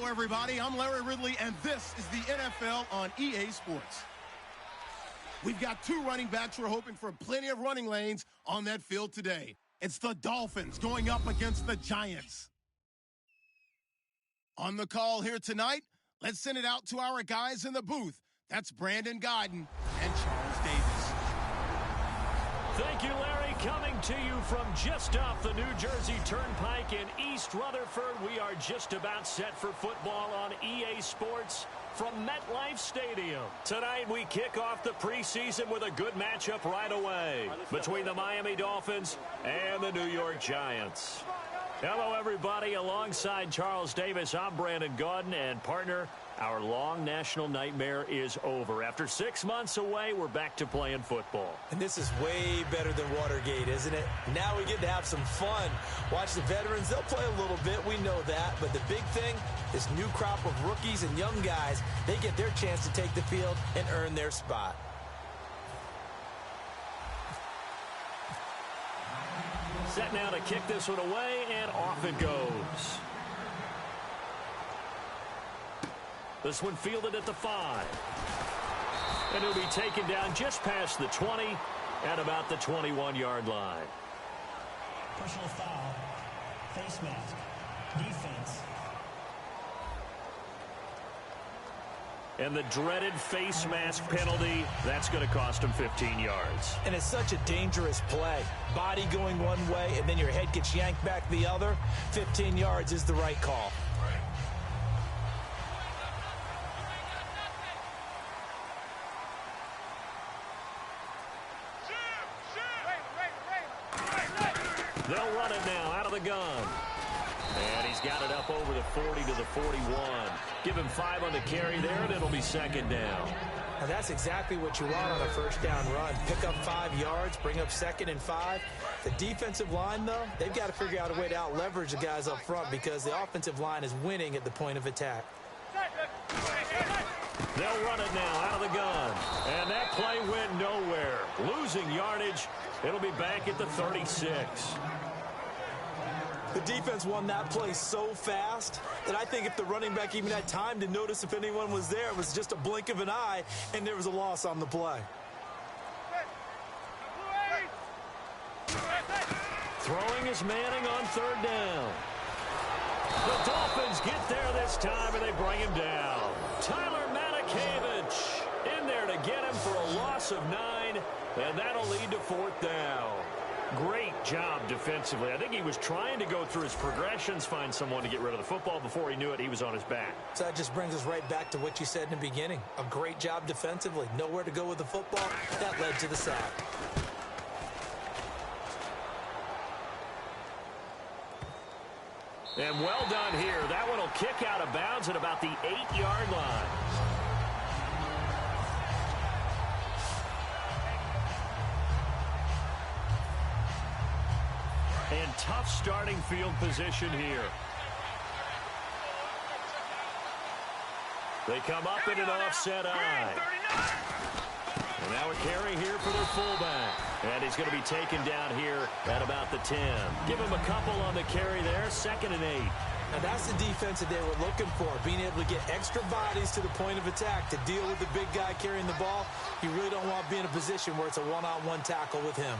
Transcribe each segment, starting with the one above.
Hello, everybody. I'm Larry Ridley, and this is the NFL on EA Sports. We've got two running backs who are hoping for plenty of running lanes on that field today. It's the Dolphins going up against the Giants. On the call here tonight, let's send it out to our guys in the booth. That's Brandon Godden and Charles Davis. Thank you, Larry. Coming to you from just off the New Jersey Turnpike in East Rutherford, we are just about set for football on EA Sports from MetLife Stadium. Tonight, we kick off the preseason with a good matchup right away between the Miami Dolphins and the New York Giants. Hello, everybody. Alongside Charles Davis, I'm Brandon Gaudin, and partner, our long national nightmare is over. After 6 months away, we're back to playing football. And this is way better than Watergate, isn't it? Now we get to have some fun. Watch the veterans. They'll play a little bit. We know that. But the big thing, this new crop of rookies and young guys, they get their chance to take the field and earn their spot. Set now to kick this one away, and off it goes. This one fielded at the 5. And it'll be taken down just past the 20 at about the 21-yard line. Personal foul, face mask, defense. And the dreaded face mask penalty, that's going to cost him 15 yards. And it's such a dangerous play. Body going one way, and then your head gets yanked back the other. 15 yards is the right call. They'll run it now out of the gun. And he's got it up over the 40 to the 41. Give him 5 on the carry there, and it'll be second down. Now that's exactly what you want on a first down run. Pick up 5 yards, bring up 2nd and 5. The defensive line, though, they've got to figure out a way to out-leverage the guys up front because the offensive line is winning at the point of attack. They'll run it now out of the gun. And that play went nowhere. Losing yardage. It'll be back at the 36. The defense won that play so fast that I think if the running back even had time to notice if anyone was there, it was just a blink of an eye, and there was a loss on the play. Throwing is Manning on 3rd down. The Dolphins get there this time, and they bring him down. Tyler Matakevich in there to get him for a loss of 9, and that'll lead to 4th down. Great job defensively. I think he was trying to go through his progressions, find someone to get rid of the football. Before he knew it, he was on his back. So that just brings us right back to what you said in the beginning. A great job defensively. Nowhere to go with the football. That led to the sack. And well done here. That one will kick out of bounds at about the 8-yard line. And tough starting field position here. They come up in an offset eye. And now a carry here for their fullback. And he's going to be taken down here at about the 10. Give him a couple on the carry there, 2nd and 8. Now that's the defense that they were looking for, being able to get extra bodies to the point of attack to deal with the big guy carrying the ball. You really don't want to be in a position where it's a one-on-one tackle with him.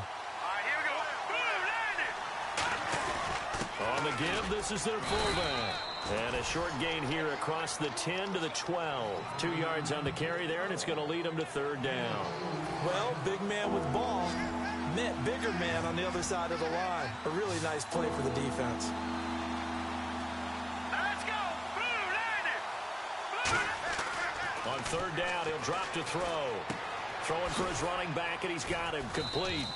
On the give, this is their fullback. And a short gain here across the 10 to the 12. 2 yards on the carry there, and it's going to lead them to 3rd down. Well, big man with ball met bigger man on the other side of the line. A really nice play for the defense. Let's go. On 3rd down, he'll drop to throw. Throwing for his running back, and he's got him complete.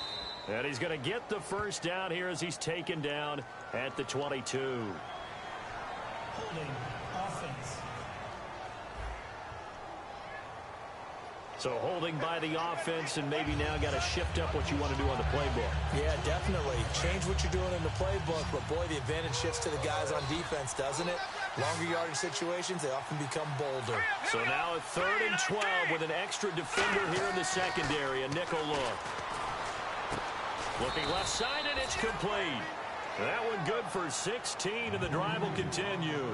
And he's going to get the 1st down here as he's taken down at the 22. Holding offense. So holding by the offense, and maybe now got to shift up what you want to do on the playbook. Yeah, definitely. Change what you're doing in the playbook, but boy, the advantage shifts to the guys on defense, doesn't it? Longer yardage situations, they often become bolder. So now a 3rd and 12 with an extra defender here in the secondary, a nickel look. Looking left side, and it's complete. That one good for 16, and the drive will continue.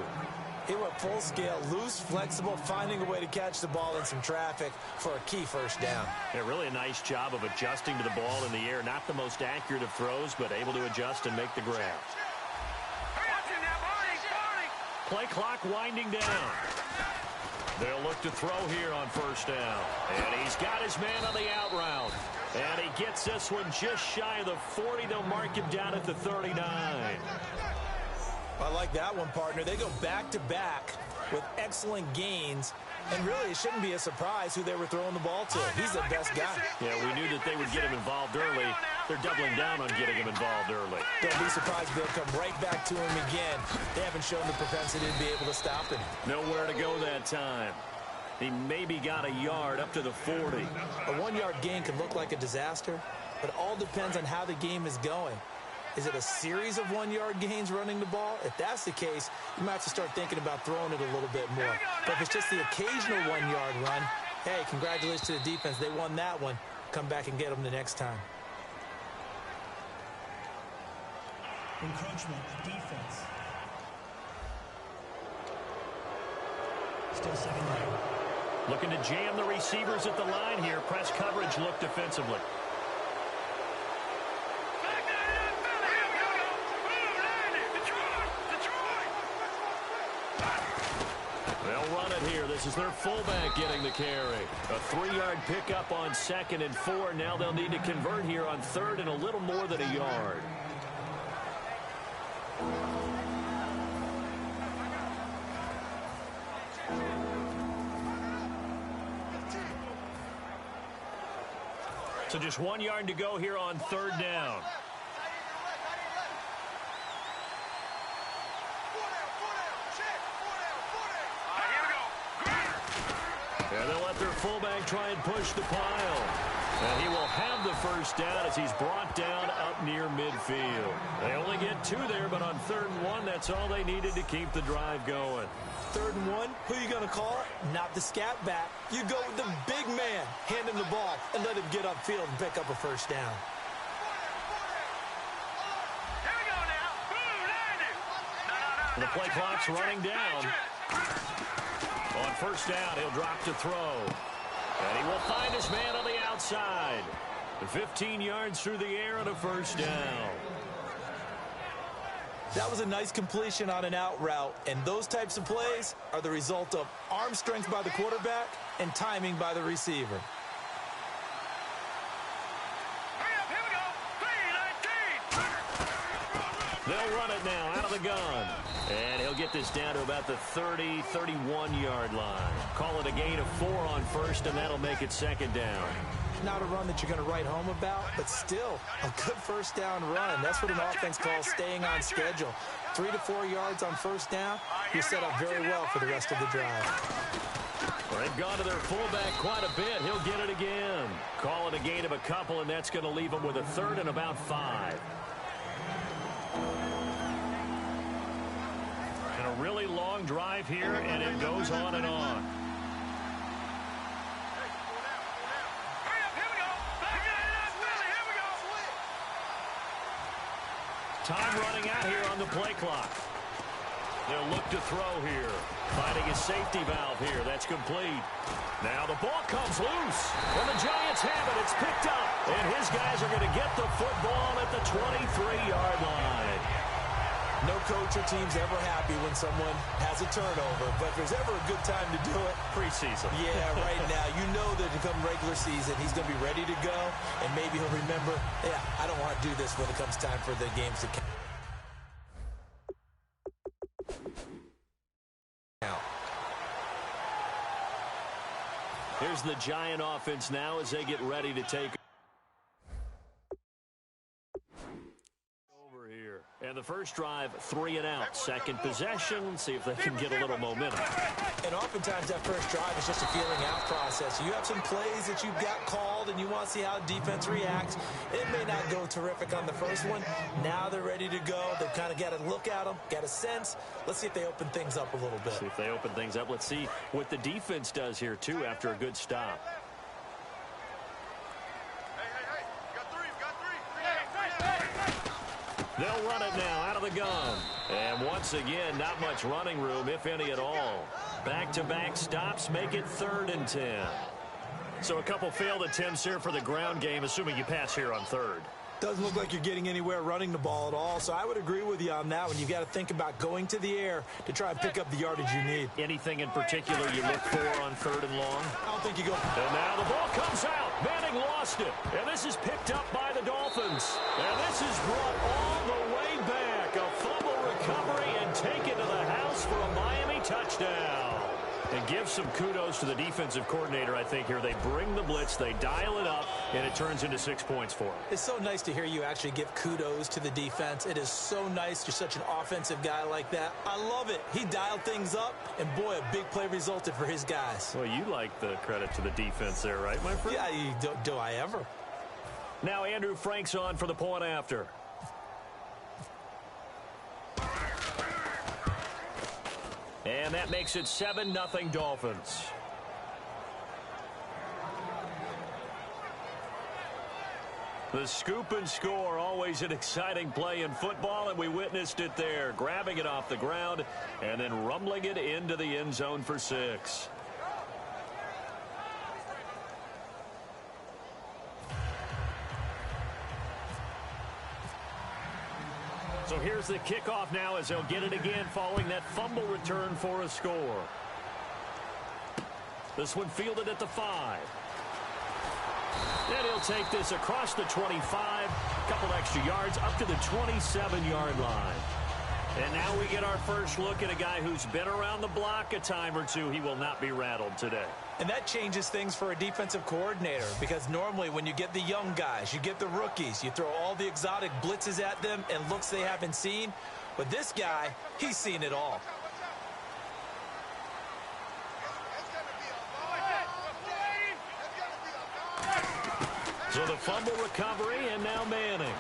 He went full scale, loose, flexible, finding a way to catch the ball in some traffic for a key first down. Yeah, really a nice job of adjusting to the ball in the air. Not the most accurate of throws, but able to adjust and make the grab. Play clock winding down. They'll look to throw here on first down. And he's got his man on the out route. And he gets this one just shy of the 40. They'll mark him down at the 39. I like that one, partner. They go back-to-back with excellent gains. And really, it shouldn't be a surprise who they were throwing the ball to. He's the best guy. Yeah, we knew that they would get him involved early. They're doubling down on getting him involved early. Don't be surprised if they'll come right back to him again. They haven't shown the propensity to be able to stop him. Nowhere to go that time. He maybe got a yard up to the 40. A one-yard gain can look like a disaster, but it all depends on how the game is going. Is it a series of one-yard gains running the ball? If that's the case, you might have to start thinking about throwing it a little bit more. But if it's just the occasional one-yard run, hey, congratulations to the defense. They won that one. Come back and get them the next time. Encroachment, defense. Still second down. Looking to jam the receivers at the line here. Press coverage look defensively. They'll run it here. This is their fullback getting the carry. A 3-yard pickup on 2nd and 4. Now they'll need to convert here on 3rd and a little more than a yard. So just 1 yard to go here on 3rd down. And they'll let their fullback try and push the pile. And he will have the first down as he's brought down up near midfield. They only get 2 there, but on 3rd and 1, that's all they needed to keep the drive going. 3rd and 1, who are you going to call it? Not the scat back. You go with the big man, hand him the ball, and let him get upfield and pick up a first down. The play clock's running down. On first down, he'll drop to throw. And he will find his man on the outside. 15 yards through the air and a first down. That was a nice completion on an out route, and those types of plays are the result of arm strength by the quarterback and timing by the receiver. They'll run it now out of the gun. And he'll get this down to about the 30, 31-yard line. Call it a gain of 4 on 1st, and that'll make it 2nd down. Not a run that you're going to write home about, but still a good first down run. That's what an offense calls staying on schedule. 3 to 4 yards on first down, you're set up very well for the rest of the drive. Well, they've gone to their fullback quite a bit. He'll get it again. Call it a gain of a couple, and that's going to leave him with a 3rd and about 5. And a really long drive here, and it goes on and on. Time running out here on the play clock. They'll look to throw here. Finding a safety valve here. That's complete. Now the ball comes loose. And the Giants have it. It's picked up. And his guys are going to get the football at the 23-yard line. No coach or team's ever happy when someone has a turnover, but if there's ever a good time to do it, preseason. Yeah, right now. You know that to come regular season, he's going to be ready to go, and maybe he'll remember, yeah, I don't want to do this when it comes time for the games to count. Here's the Giant offense now as they get ready to take over here. And the first drive, 3 and out. Second possession, see if they can get a little momentum. And oftentimes that first drive is just a feeling out process. You have some plays that you've got called and you want to see how defense reacts. It may not go terrific on the first one. Now they're ready to go. They've kind of got to look at them, got a sense. Let's see if they open things up a little bit. See if they open things up. Let's see what the defense does here, too, after a good stop. They'll run it now out of the gun. And once again, not much running room, if any at all. Back-to-back stops make it 3rd and 10. So a couple failed attempts here for the ground game, assuming you pass here on 3rd. Doesn't look like you're getting anywhere running the ball at all, so I would agree with you on that one. You've got to think about going to the air to try and pick up the yardage you need. Anything in particular you look for on 3rd and long? I don't think you go. And now the ball comes out. Manning lost it. And this is picked up by the Dolphins. And this is brought all the way back. A fumble recovery and taken to the house for a Miami touchdown. And give some kudos to the defensive coordinator, I think, here. They bring the blitz, they dial it up, and it turns into 6 points for them. It's so nice to hear you actually give kudos to the defense. It is so nice. You're such an offensive guy like that. I love it. He dialed things up, and boy, a big play resulted for his guys. Well, you like the credit to the defense there, right, my friend? Yeah, do I ever? Now Andrew Frank's on for the point after. And that makes it 7-0 Dolphins. The scoop and score, always an exciting play in football, and we witnessed it there, grabbing it off the ground and then rumbling it into the end zone for 6. So here's the kickoff now as they'll get it again following that fumble return for a score. This one fielded at the 5. And he'll take this across the 25, couple extra yards up to the 27-yard line. And now we get our first look at a guy who's been around the block a time or two. He will not be rattled today. And that changes things for a defensive coordinator, because normally when you get the young guys, you get the rookies, you throw all the exotic blitzes at them and looks they haven't seen. But this guy, he's seen it all. So the fumble recovery, and now Manning.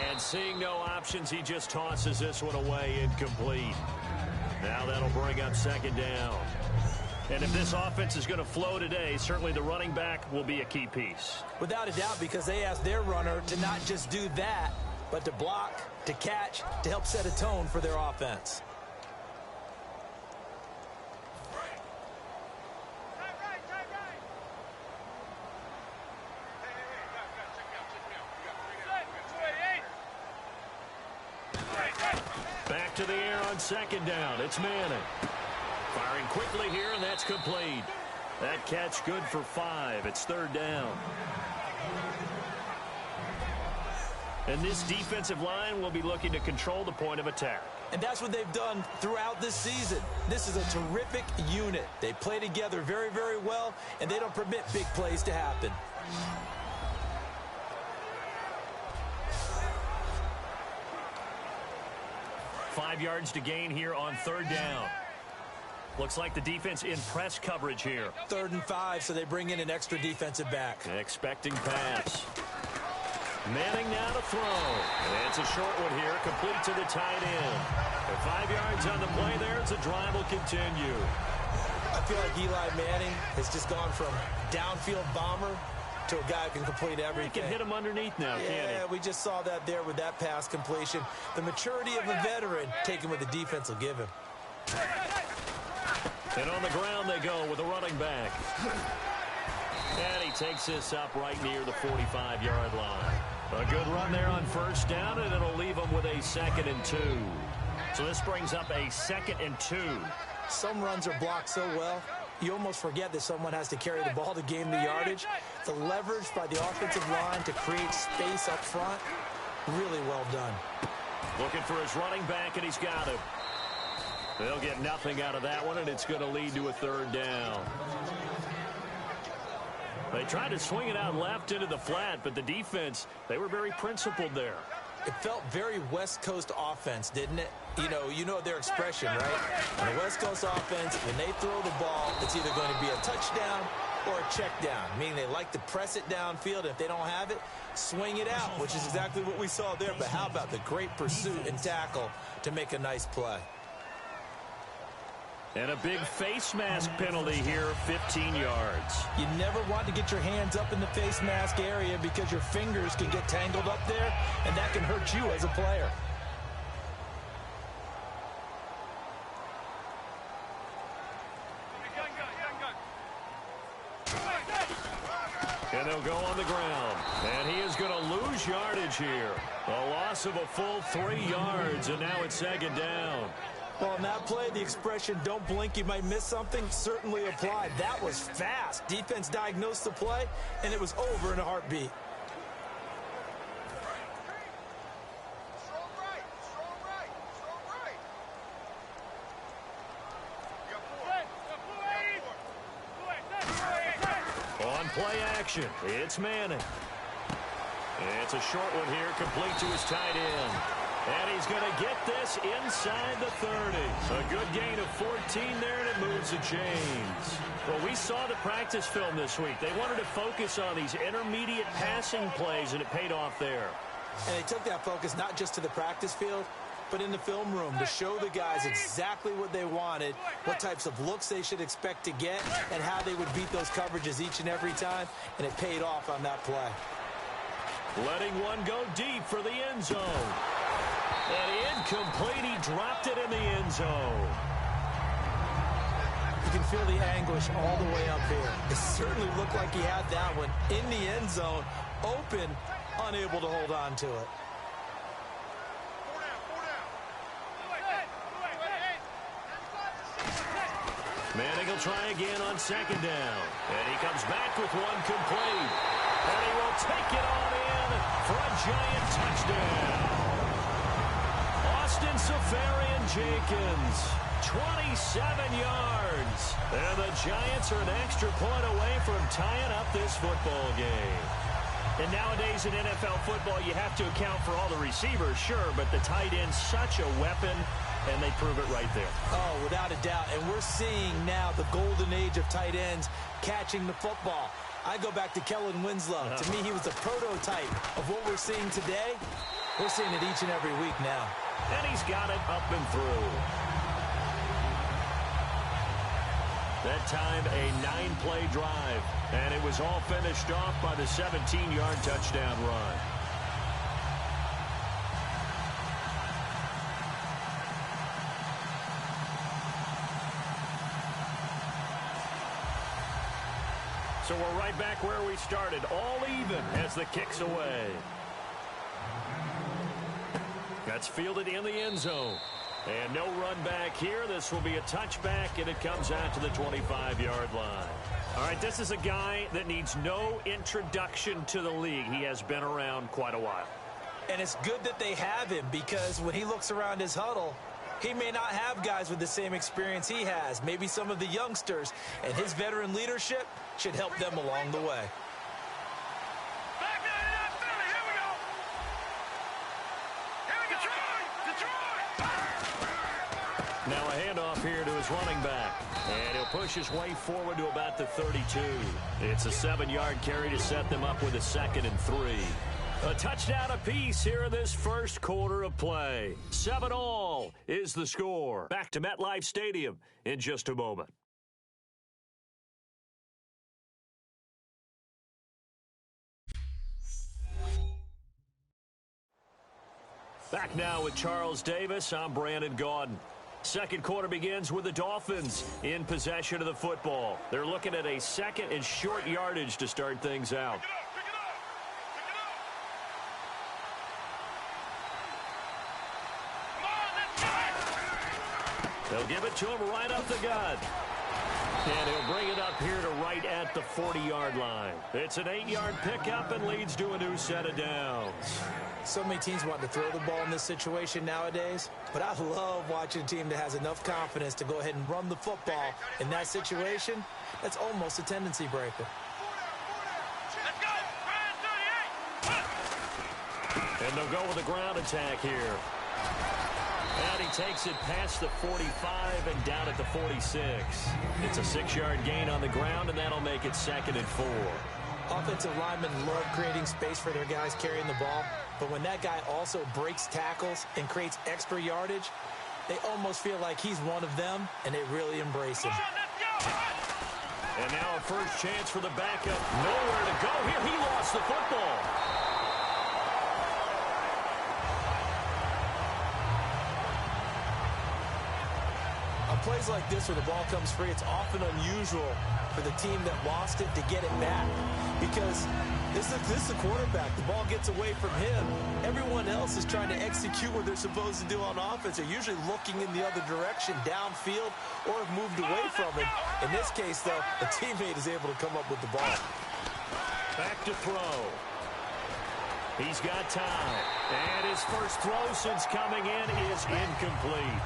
And seeing no options, he just tosses this one away, incomplete. Now that'll bring up 2nd down. And if this offense is going to flow today, certainly the running back will be a key piece. Without a doubt, because they asked their runner to not just do that, but to block, to catch, to help set a tone for their offense. Back to the air on 2nd down. It's Manning. Firing quickly here, and that's complete. That catch good for 5. It's 3rd down. And this defensive line will be looking to control the point of attack. And that's what they've done throughout this season. This is a terrific unit. They play together very, very well, and they don't permit big plays to happen. Five yards to gain here on 3rd down. Looks like the defense in press coverage here. 3rd and 5, so they bring in an extra defensive back. Expecting pass. Manning now to throw. And it's a short one here, complete to the tight end. And 5 yards on the play there as the drive will continue. I feel like Eli Manning has just gone from downfield bomber to a guy who can complete everything. He can hit him underneath now, can't he? Yeah, we just saw that there with that pass completion. The maturity of a veteran taking what the defense will give him. And on the ground they go with a running back. And he takes this up right near the 45-yard line. A good run there on 1st down, and it'll leave him with a 2nd and 2. So this brings up a 2nd and 2. Some runs are blocked so well, you almost forget that someone has to carry the ball to gain the yardage. The leverage by the offensive line to create space up front, really well done. Looking for his running back, and he's got him. They'll get nothing out of that one, and it's going to lead to a 3rd down. They tried to swing it out left into the flat, but the defense, they were very principled there. It felt very West Coast offense, didn't it? You know their expression, right? In the West Coast offense, when they throw the ball, it's either going to be a touchdown or a check down, meaning they like to press it downfield. And if they don't have it, swing it out, which is exactly what we saw there. But how about the great pursuit and tackle to make a nice play? And a big face mask penalty here, 15 yards. You never want to get your hands up in the face mask area because your fingers can get tangled up there, and that can hurt you as a player. And they'll go on the ground. And he is going to lose yardage here. A loss of a full 3 yards, and now it's second down. Well, on that play, the expression, don't blink, you might miss something, certainly applied. That was fast. Defense diagnosed the play, and it was over in a heartbeat. On play action, it's Manning. It's a short one here, complete to his tight end. And he's going to get this inside the 30. A good gain of 14 there, and it moves the chains. Well, we saw the practice film this week. They wanted to focus on these intermediate passing plays, and it paid off there. And they took that focus not just to the practice field, but in the film room to show the guys exactly what they wanted, what types of looks they should expect to get, and how they would beat those coverages each and every time, and it paid off on that play. Letting one go deep for the end zone. And incomplete, he dropped it in the end zone. You can feel the anguish all the way up here. It certainly looked like he had that one in the end zone, open, unable to hold on to it. Manning will try again on second down. And he comes back with one complete. And he will take it on in for a giant touchdown. Austin Seferian-Jenkins, 27 yards. And the Giants are an extra point away from tying up this football game. And nowadays in NFL football, you have to account for all the receivers, sure, but the tight end's such a weapon, and they prove it right there. Oh, without a doubt. And we're seeing now the golden age of tight ends catching the football. I go back to Kellen Winslow. To me, he was a prototype of what we're seeing today. We're seeing it each and every week now. And he's got it up and through. That time, a 9-play drive. And it was all finished off by the 17-yard touchdown run. So we're right back where we started, all even as the kick's away. That's fielded in the end zone. And no run back here. This will be a touchback, and it comes out to the 25-yard line. All right, this is a guy that needs no introduction to the league. He has been around quite a while. And it's good that they have him, because when he looks around his huddle, he may not have guys with the same experience he has. Maybe some of the youngsters, and his veteran leadership should help them along the way. Now a handoff here to his running back. And he'll push his way forward to about the 32. It's a 7-yard carry to set them up with a 2nd and 3. A touchdown apiece here in this first quarter of play. 7-all is the score. Back to MetLife Stadium in just a moment. Back now with Charles Davis. I'm Brandon Gaudin. Second quarter begins with the Dolphins in possession of the football. They're looking at a 2nd and short yardage to start things out. They'll give it to him right up the gut. And he'll bring it up here to right at the 40-yard line. It's an 8-yard pickup and leads to a new set of downs. So many teams want to throw the ball in this situation nowadays, but I love watching a team that has enough confidence to go ahead and run the football in that situation. That's almost a tendency breaker. And they'll go with a ground attack here. And he takes it past the 45 and down at the 46. It's a 6-yard gain on the ground, and that'll make it 2nd and 4. Offensive linemen love creating space for their guys carrying the ball, but when that guy also breaks tackles and creates extra yardage, they almost feel like he's one of them, and they really embrace him. And now a first chance for the backup. Nowhere to go here. He lost the football. On plays like this where the ball comes free, it's often unusual for the team that lost it to get it back. Because this is the quarterback. The ball gets away from him. Everyone else is trying to execute what they're supposed to do on offense. They're usually looking in the other direction, downfield, or have moved away from him. In this case, though, a teammate is able to come up with the ball. Back to throw. He's got time. And his first throw since coming in is incomplete.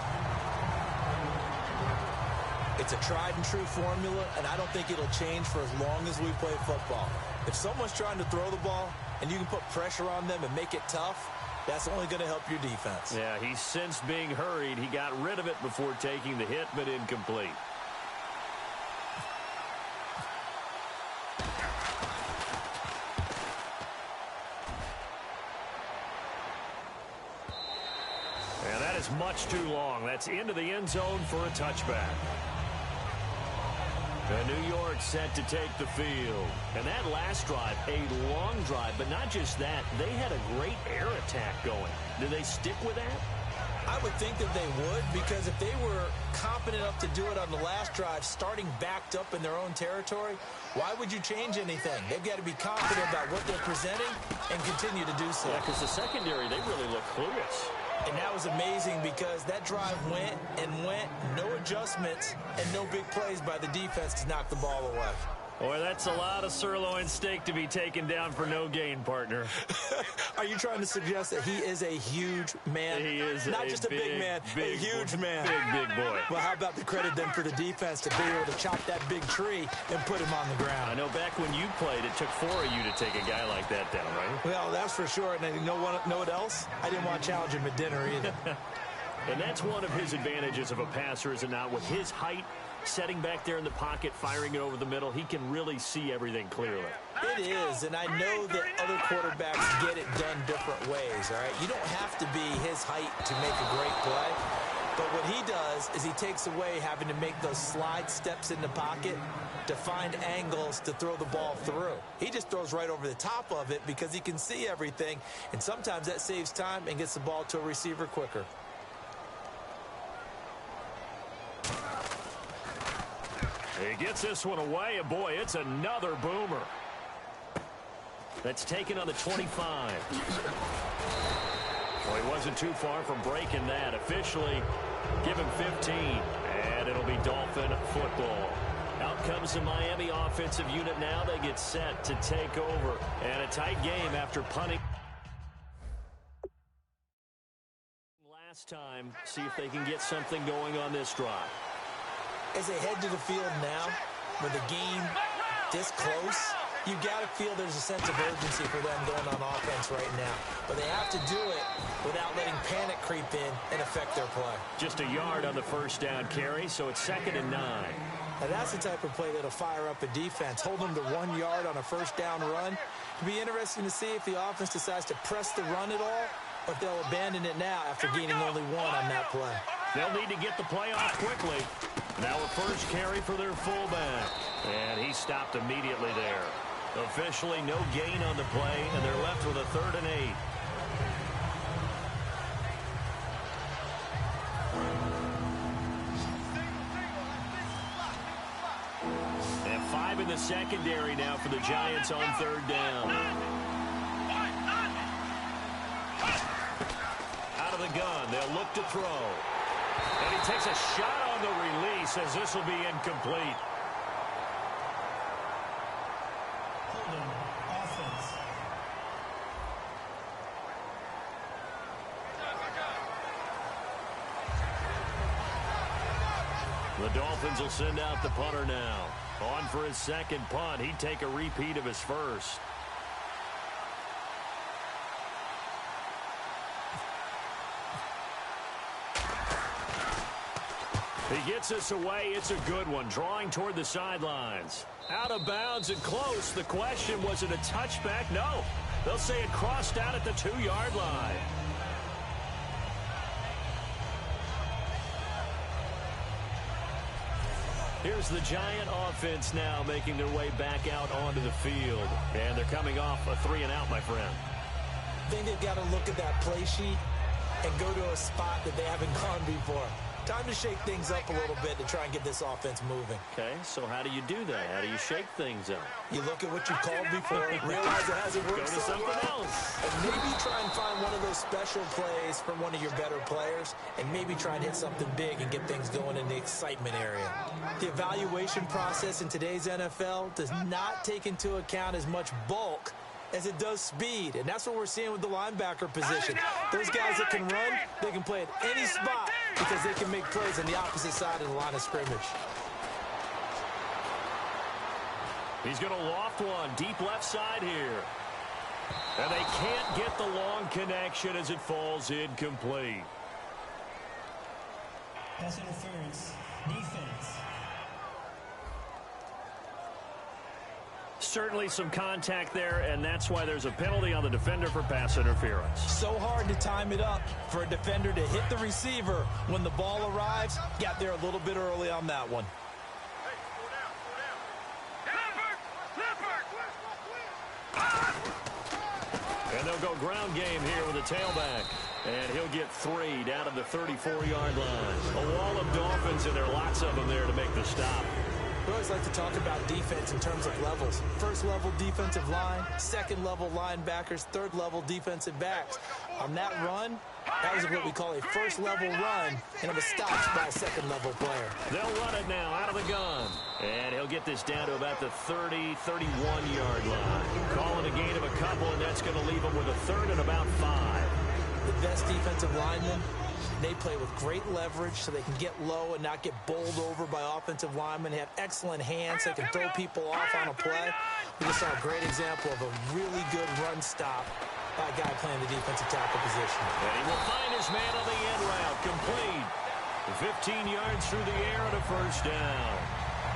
It's a tried-and-true formula, and I don't think it'll change for as long as we play football. If someone's trying to throw the ball and you can put pressure on them and make it tough, that's only going to help your defense. Yeah, he's sensed being hurried. He got rid of it before taking the hit, but incomplete. And that is much too long. That's into the end zone for a touchback. New York set to take the field. And that last drive, a long drive, but not just that. They had a great air attack going. Do they stick with that? I would think that they would, because if they were confident enough to do it on the last drive, starting backed up in their own territory, why would you change anything? They've got to be confident about what they're presenting and continue to do so. Yeah, because the secondary, they really look clueless. And that was amazing because that drive went and went, no adjustments, and no big plays by the defense to knock the ball away. Boy, that's a lot of sirloin steak to be taken down for no gain, partner. Are you trying to suggest that he is a huge man? He is not just a big man, a huge man. Big boy. Well, how about the credit then for the defense to be able to chop that big tree and put him on the ground? I know back when you played, it took 4 of you to take a guy like that down, right? Well, that's for sure. And you know what else? I didn't want to challenge him at dinner either. And that's one of his advantages of a passer, is it not? With his height, setting back there in the pocket, firing it over the middle, he can really see everything clearly. It is, and I know that other quarterbacks get it done different ways, all right? You don't have to be his height to make a great play, but what he does is he takes away having to make those slide steps in the pocket to find angles to throw the ball through. He just throws right over the top of it because he can see everything, and sometimes that saves time and gets the ball to a receiver quicker. He gets this one away, and boy, it's another boomer. That's taken on the 25. Well, he wasn't too far from breaking that. Officially, give him 15, and it'll be Dolphin football. Out comes the Miami offensive unit now. They get set to take over. And a tight game after punting last time. See if they can get something going on this drive. As they head to the field now, with the game this close, you got to feel there's a sense of urgency for them going on offense right now. But they have to do it without letting panic creep in and affect their play. Just a yard on the first down carry, so it's 2nd and 9. Now that's the type of play that'll fire up a defense. Hold them to 1 yard on a first down run. It'll be interesting to see if the offense decides to press the run at all, or if they'll abandon it now after gaining only 1 on that play. They'll need to get the play off quickly. Now a first carry for their fullback. And he stopped immediately there. Officially no gain on the play, and they're left with a 3rd and 8. And 5 in the secondary now for the Giants on 3rd down. Out of the gun, they'll look to throw. And he takes a shot on the release as this will be incomplete. Holding offense. The Dolphins will send out the punter now. On for his second punt. He'd take a repeat of his first. He gets this away. It's a good one. Drawing toward the sidelines. Out of bounds and close. The question, was it a touchback? No. They'll say it crossed out at the 2-yard line. Here's the Giant offense now making their way back out onto the field. And they're coming off a 3-and-out, my friend. I think they've got to look at that play sheet and go to a spot that they haven't gone before. Time to shake things up a little bit to try and get this offense moving. Okay, so how do you do that? How do you shake things up? You look at what you called before, realize it hasn't worked Go to so something well, else. and maybe try and find one of those special plays from one of your better players, and maybe try and hit something big and get things going in the excitement area. The evaluation process in today's NFL does not take into account as much bulk as it does speed, and that's what we're seeing with the linebacker position. Those guys that can run, they can play at any spot because they can make plays on the opposite side of the line of scrimmage. He's going to loft one deep left side here. And they can't get the long connection as it falls incomplete. Pass interference. Defense. Certainly some contact there, and that's why there's a penalty on the defender for pass interference. So hard to time it up for a defender to hit the receiver when the ball arrives. Got there a little bit early on that one. And they'll go ground game here with a tailback. And he'll get 3 down to the 34-yard line. A wall of Dolphins, and there are lots of them there to make the stop. We always like to talk about defense in terms of levels. First-level defensive line, second-level linebackers, third-level defensive backs. On that run, that was what we call a first-level run, and it was stopped by a second-level player. They'll run it now out of the gun. And he'll get this down to about the 30, 31-yard line. Calling a gain of a couple, and that's going to leave him with a third and about 5. The best defensive linemen, they play with great leverage so they can get low and not get bowled over by offensive linemen. They have excellent hands. They can throw people off on a play. We just saw a great example of a really good run stop by a guy playing the defensive tackle position. And he will find his man on the end route. Complete. 15 yards through the air and a first down.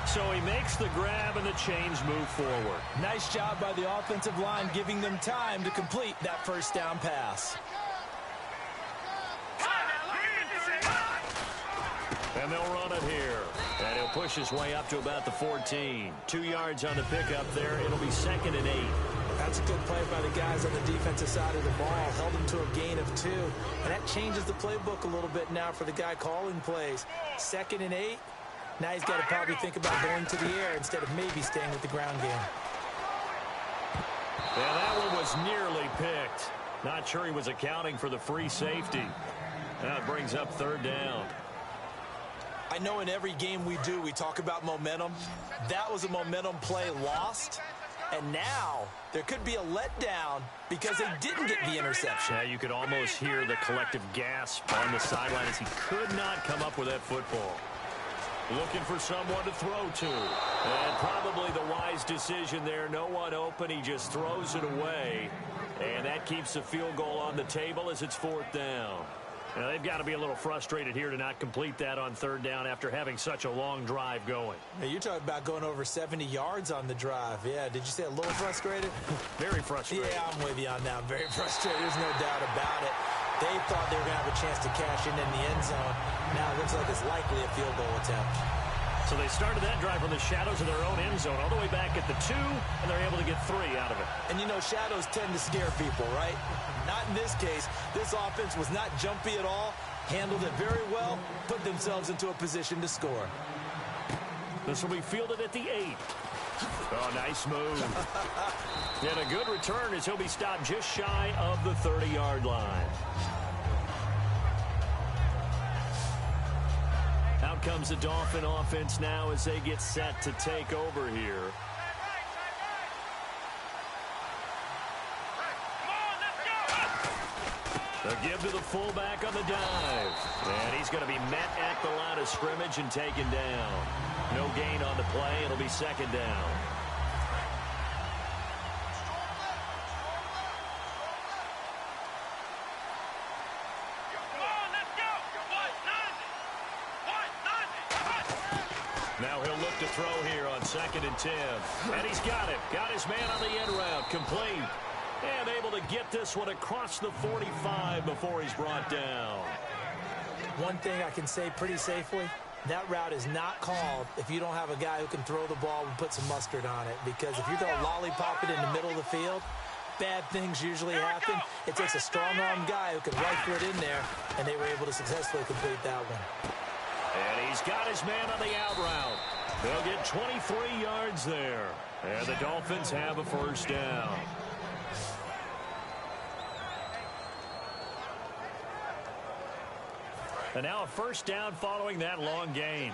So he makes the grab and the chains move forward. Nice job by the offensive line giving them time to complete that first down pass. And they'll run it here. And he'll push his way up to about the 14. 2 yards on the pickup there. It'll be 2nd and 8. That's a good play by the guys on the defensive side of the ball. Held him to a gain of 2. And that changes the playbook a little bit now for the guy calling plays. 2nd and 8. Now he's got to probably think about going to the air instead of maybe staying with the ground game. Yeah, that one was nearly picked. Not sure he was accounting for the free safety. Now it brings up 3rd down. I know in every game we do, we talk about momentum. That was a momentum play lost. And now there could be a letdown because they didn't get the interception. Yeah, you could almost hear the collective gasp on the sideline as he could not come up with that football. Looking for someone to throw to. And probably the wise decision there. No one open. He just throws it away. And that keeps the field goal on the table as it's 4th down. Now, they've got to be a little frustrated here to not complete that on 3rd down after having such a long drive going. Now, you're talking about going over 70 yards on the drive. Yeah, did you say a little frustrated? Very frustrated. Yeah, I'm with you on that. Very frustrated. There's no doubt about it. They thought they were going to have a chance to cash in the end zone. Now it looks like it's likely a field goal attempt. So they started that drive from the shadows of their own end zone all the way back at the 2, and they're able to get 3 out of it. And, you know, shadows tend to scare people, right? Not in this case. This offense was not jumpy at all, handled it very well, put themselves into a position to score. This will be fielded at the 8. Oh, nice move. And a good return as he'll be stopped just shy of the 30-yard line. Out comes the Dolphin offense now as they get set to take over here. They'll give to the fullback on the dive. And he's going to be met at the line of scrimmage and taken down. No gain on the play. It'll be 2nd down. Now he'll look to throw here on 2nd and 10. And he's got it. Got his man on the end route. Complete. And able to get this one across the 45 before he's brought down. One thing I can say pretty safely, that route is not called if you don't have a guy who can throw the ball and put some mustard on it. Because if you're going to lollipop it in the middle of the field, bad things usually happen. It takes a strong-arm guy who can rifle it in there, and they were able to successfully complete that one. And he's got his man on the out route. They'll get 23 yards there. And the Dolphins have a first down. And now a first down following that long gain.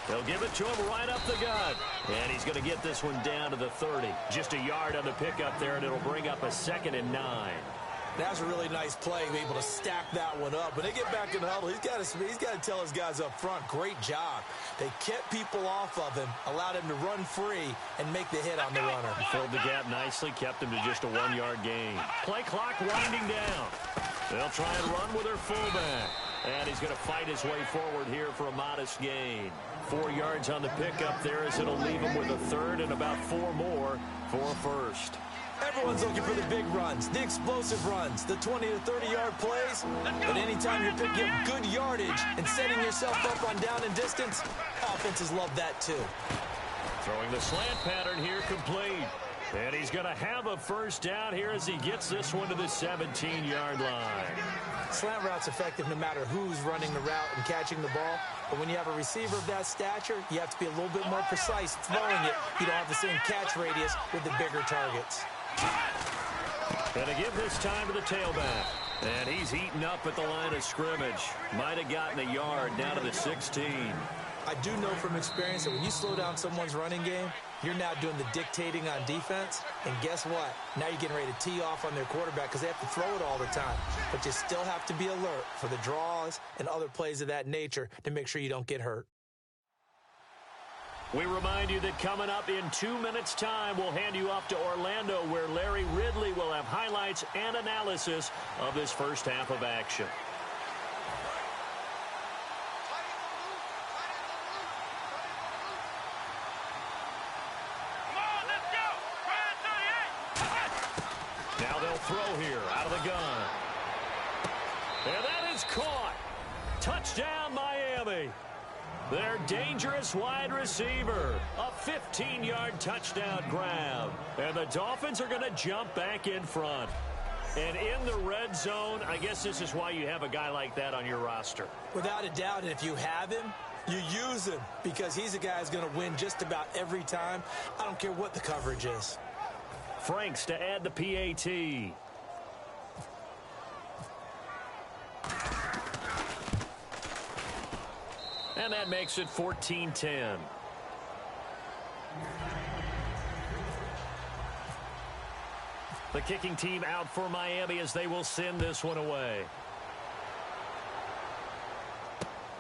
They'll give it to him right up the gut. And he's going to get this one down to the 30. Just a yard on the pickup there, and it'll bring up a 2nd and 9. That's a really nice play, to be able to stack that one up. When they get back in the huddle, he's got to tell his guys up front, great job. They kept people off of him, allowed him to run free, and make the hit on the runner. Filled the gap nicely, kept him to just a 1-yard gain. Play clock winding down. They'll try and run with their fullback. And he's going to fight his way forward here for a modest gain. 4 yards on the pickup there as it'll leave him with a 3rd and about 4 more for a first. Everyone's looking for the big runs, the explosive runs, the 20 to 30-yard plays. But anytime you're picking up good yardage and setting yourself up on down and distance, offenses love that too. Throwing the slant pattern here complete. And he's going to have a first down here as he gets this one to the 17-yard line. Slant route's effective no matter who's running the route and catching the ball. But when you have a receiver of that stature, you have to be a little bit more precise throwing it. You don't have the same catch radius with the bigger targets. Going to give this time to the tailback. And he's eaten up at the line of scrimmage. Might have gotten a yard down to the 16. I do know from experience that when you slow down someone's running game, you're now doing the dictating on defense. And guess what? Now you're getting ready to tee off on their quarterback because they have to throw it all the time. But you still have to be alert for the draws and other plays of that nature to make sure you don't get hurt. We remind you that coming up in 2 minutes' time, we'll hand you off to Orlando, where Larry Ridley will have highlights and analysis of this first half of action. Now they'll throw here out of the gun. And that is caught. Touchdown, Miami. Their dangerous wide receiver. A 15-yard touchdown grab. And the Dolphins are going to jump back in front. And in the red zone, I guess this is why you have a guy like that on your roster. Without a doubt, and if you have him, you use him because he's a guy who's going to win just about every time. I don't care what the coverage is. Franks to add the PAT. And that makes it 14-10. The kicking team out for Miami as they will send this one away.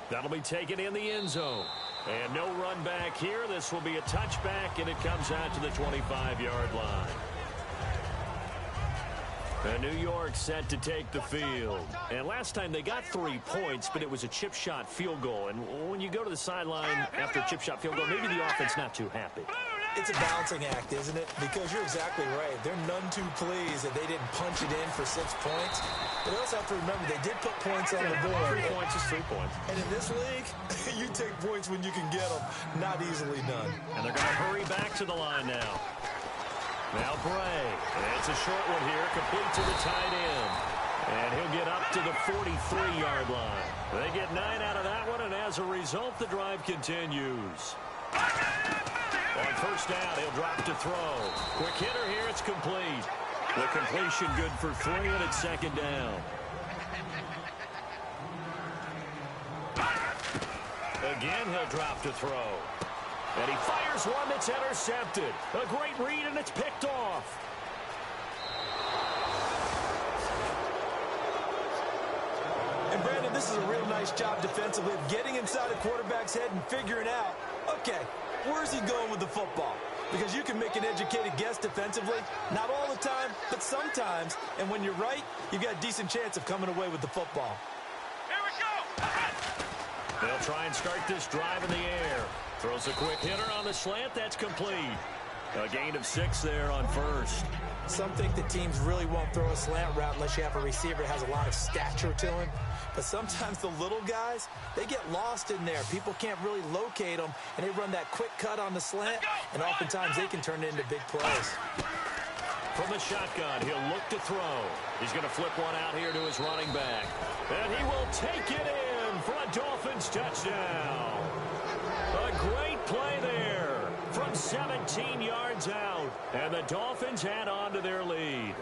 That'll be taken in the end zone. And no run back here. This will be a touchback, and it comes out to the 25-yard line. And New York set to take the field. And last time they got 3 points, but it was a chip shot field goal. And when you go to the sideline after a chip shot field goal, maybe the offense not too happy. It's a balancing act, isn't it? Because you're exactly right. They're none too pleased that they didn't punch it in for 6 points. But they also have to remember they did put points on the board. 3 points is 3 points. And in this league, you take points when you can get them. Not easily done. And they're going to hurry back to the line now. Now Bray. And it's a short one here, complete to the tight end. And he'll get up to the 43-yard line. They get 9 out of that one, and as a result, the drive continues. On first down, he'll drop to throw. Quick hitter here, it's complete. The completion good for 3, and it's 2nd down. Again, he'll drop to throw. And he fires one that's intercepted. A great read, and it's picked off. And Brandon, this is a real nice job defensively of getting inside a quarterback's head and figuring out, okay, where's he going with the football? Because you can make an educated guess defensively. Not all the time, but sometimes. And when you're right, you've got a decent chance of coming away with the football. Here we go. They'll try and start this drive in the air. Throws a quick hitter on the slant. That's complete. A gain of 6 there on first. Some think the teams really won't throw a slant route unless you have a receiver that has a lot of stature to him. But sometimes the little guys, they get lost in there. People can't really locate them, and they run that quick cut on the slant, and oftentimes they can turn it into big plays. From the shotgun, he'll look to throw. He's going to flip one out here to his running back. And he will take it in for a Dolphins touchdown. A great play there from 17 yards out. And the Dolphins add on to their lead.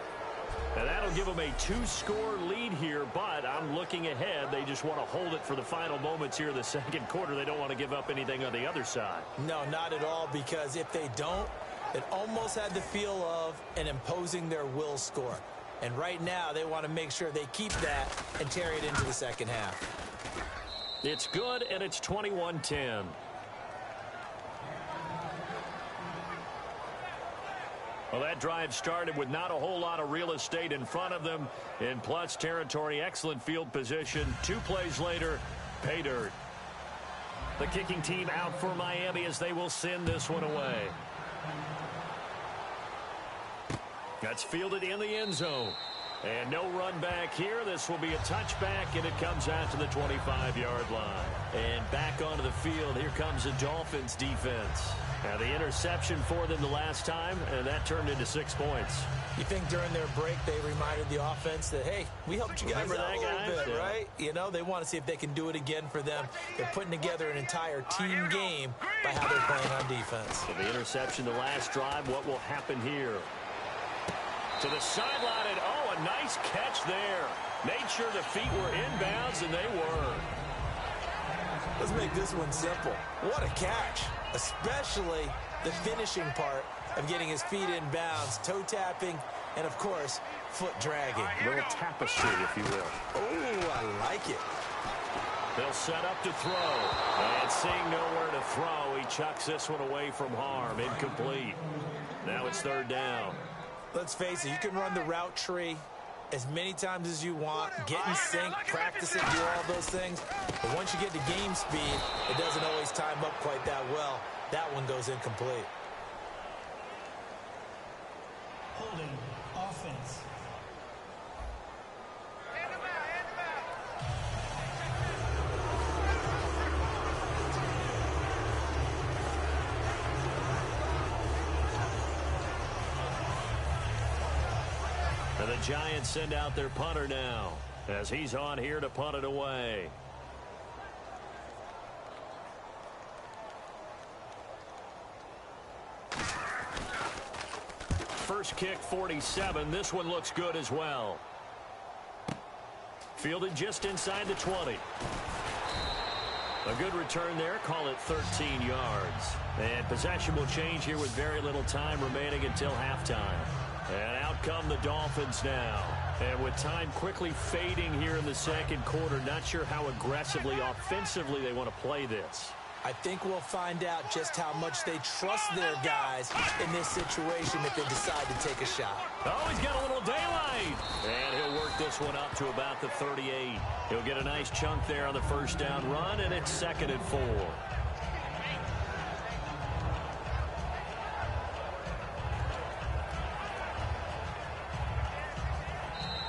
And that'll give them a 2-score lead here, but I'm looking ahead. They just want to hold it for the final moments here in the second quarter. They don't want to give up anything on the other side. No, not at all, because if they don't, it almost had the feel of an imposing their will score. And right now, they want to make sure they keep that and carry it into the second half. It's good, and it's 21-10. Well, that drive started with not a whole lot of real estate in front of them. In plus territory, excellent field position. 2 plays later, pay dirt. The kicking team out for Miami as they will send this one away. That's fielded in the end zone. And no run back here. This will be a touchback, and it comes out to the 25-yard line. And back onto the field, here comes the Dolphins defense. Now the interception for them the last time, and that turned into 6 points. You think during their break they reminded the offense that, hey, we helped you guys out a little bit, right? You know, they want to see if they can do it again for them. They're putting together an entire team game by how they're playing on defense. So the interception the last drive, what will happen here? To the sideline, and oh, a nice catch there. Made sure the feet were inbounds, and they were. Let's make this one simple. What a catch, especially the finishing part of getting his feet in bounds, toe tapping, and, of course, foot dragging. A little tapestry, if you will. Oh, I like it. They'll set up to throw. And seeing nowhere to throw, he chucks this one away from harm. Incomplete. Now it's third down. Let's face it, you can run the route tree as many times as you want, get in sync, practice it, do all those things. But once you get to game speed, it doesn't always time up quite that well. That one goes incomplete. Holding offense. And the Giants send out their punter now as he's on here to punt it away. First kick, 47. This one looks good as well. Fielded just inside the 20. A good return there. Call it 13 yards. And possession will change here with very little time remaining until halftime. And out come the Dolphins now. And with time quickly fading here in the second quarter, not sure how aggressively, offensively they want to play this. I think we'll find out just how much they trust their guys in this situation if they decide to take a shot. Oh, he's got a little daylight. And he'll work this one up to about the 38. He'll get a nice chunk there on the first down run, and it's 2nd and 4.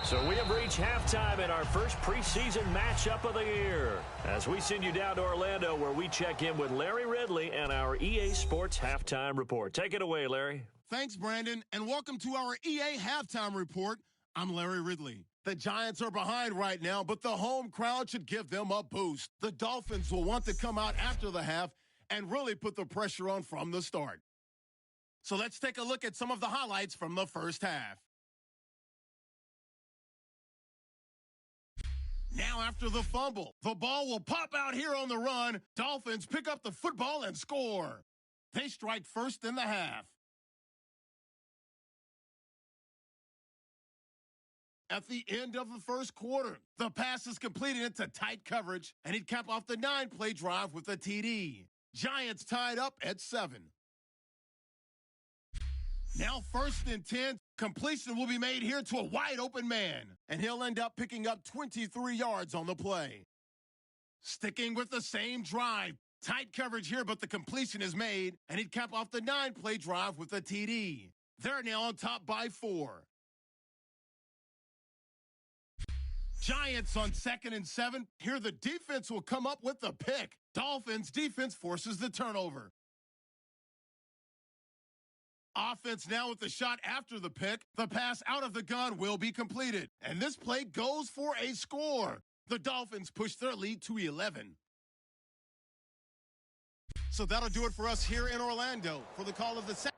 So we have reached halftime in our first preseason matchup of the year as we send you down to Orlando where we check in with Larry Ridley and our EA Sports Halftime Report. Take it away, Larry. Thanks, Brandon, and welcome to our EA Halftime Report. I'm Larry Ridley. The Giants are behind right now, but the home crowd should give them a boost. The Dolphins will want to come out after the half and really put the pressure on from the start. So let's take a look at some of the highlights from the first half. Now after the fumble, the ball will pop out here on the run. Dolphins pick up the football and score. They strike first in the half. At the end of the first quarter, the pass is completed into tight coverage, and he'd cap off the 9-play drive with a TD. Giants tied up at 7. Now 1st and 10, completion will be made here to a wide-open man, and he'll end up picking up 23 yards on the play. Sticking with the same drive, tight coverage here, but the completion is made, and he'd cap off the 9-play drive with a TD. They're now on top by 4. Giants on 2nd and 7. Here the defense will come up with the pick. Dolphins defense forces the turnover. Offense now with the shot after the pick. The pass out of the gun will be completed. And this play goes for a score. The Dolphins push their lead to 11. So that'll do it for us here in Orlando for the call of the second.